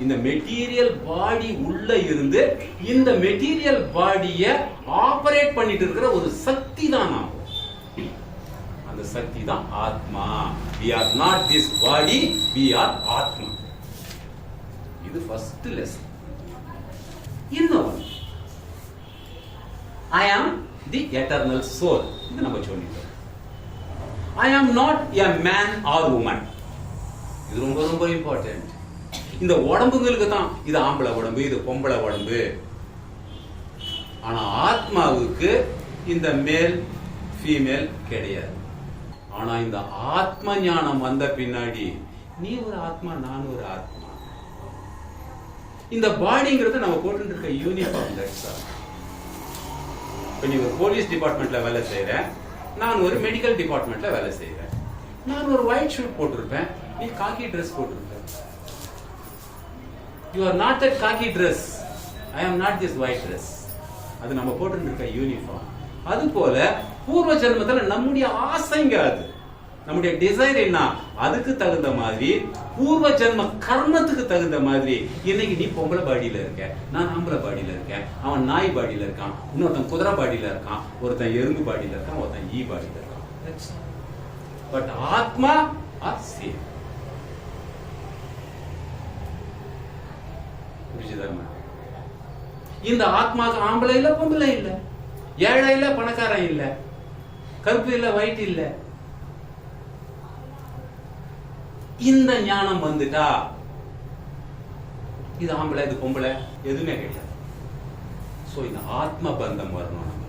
இந்த மெட்டீரியல் பாடி உள்ள இருந்து இந்த மெட்டீரியல் பாடிய ஆபரேட் பண்ணிட்டு இருக்கிற ஒரு சக்தி தான் நாம். அந்த சக்தி தான் ஆத்மா. we are not this body, we are ஆத்மா. இது ஃபர்ஸ்ட் லெசன். இன்னொன்று, I am the eternal soul. இது நம்ம சொல்லிட்டோம். I am not a man or woman. இது ரொம்ப ரொம்ப இம்பார்ட்டன்ட். இந்த உடம்புங்களுக்கு தான் இது ஆம்பளை உடம்பு, இது பொம்பளை உடம்பு. ஆனா ஆத்மாவுக்கு இந்த மேல் ஃபீமேல் கிடையாது. ஆனா இந்த ஆத்ம ஞானம் வந்த பின்னாடி நீ ஒரு ஆத்மா, நான் ஒரு ஆத்மா. இந்த பாடிங்கிறது நம்ம போட்டு இருக்க யூனிஃபார்ம். இப்ப நீ ஒரு போலீஸ் டிபார்ட்மெண்ட்ல வேலை செய்யற, நான் ஒரு மெடிக்கல் டிபார்ட்மெண்ட்ல வேலை செய்யறேன். நான் ஒரு ஒயிட் ஷூட் போட்டிருப்பேன், நீ காக்கி dress போட்டிருப்ப. You are not that khaki dress. I am not this white dress. அது நம்ம போட்டு இருக்க யூனிஃபார்ம். அது போல பூர்வ ஜென்மத்துல நம்முடைய ஆசைங்க, அது நம்முடைய டிசைர் என்ன, அதுக்கு தகுந்த மாதிரி பூர்வ ஜென்ம கர்மத்துக்கு தகுந்த மாதிரி இன்னைக்கு நீ பொம்பளை பாடியில இருக்க, நான் ஆம்பளை பாடியில இருக்கேன், அவன் நாய் பாடியில இருக்கான், இன்னொருத்தன் குதிரை பாடியில இருக்கான், ஒருத்தன் எறும்பு பாடியில இருக்கான், ஒருத்தன் ஈ பாடியில இருக்கான். பட் ஆத்மா ஆர் சேம். இந்த ஆத்மாக்கு ஆம்பளை இல்ல, பொம்பளை இல்ல, ஏழை இல்ல, பணக்காரன் இல்ல, கருப்பு இல்ல, ஒயிட் இல்ல. இந்த ஞானம் வந்துட்டா இது ஆம்பளை, இது பொம்பளை எதுவுமே கிடையாது. சோ இந்த ஆத்ம பந்தம் வரணும்.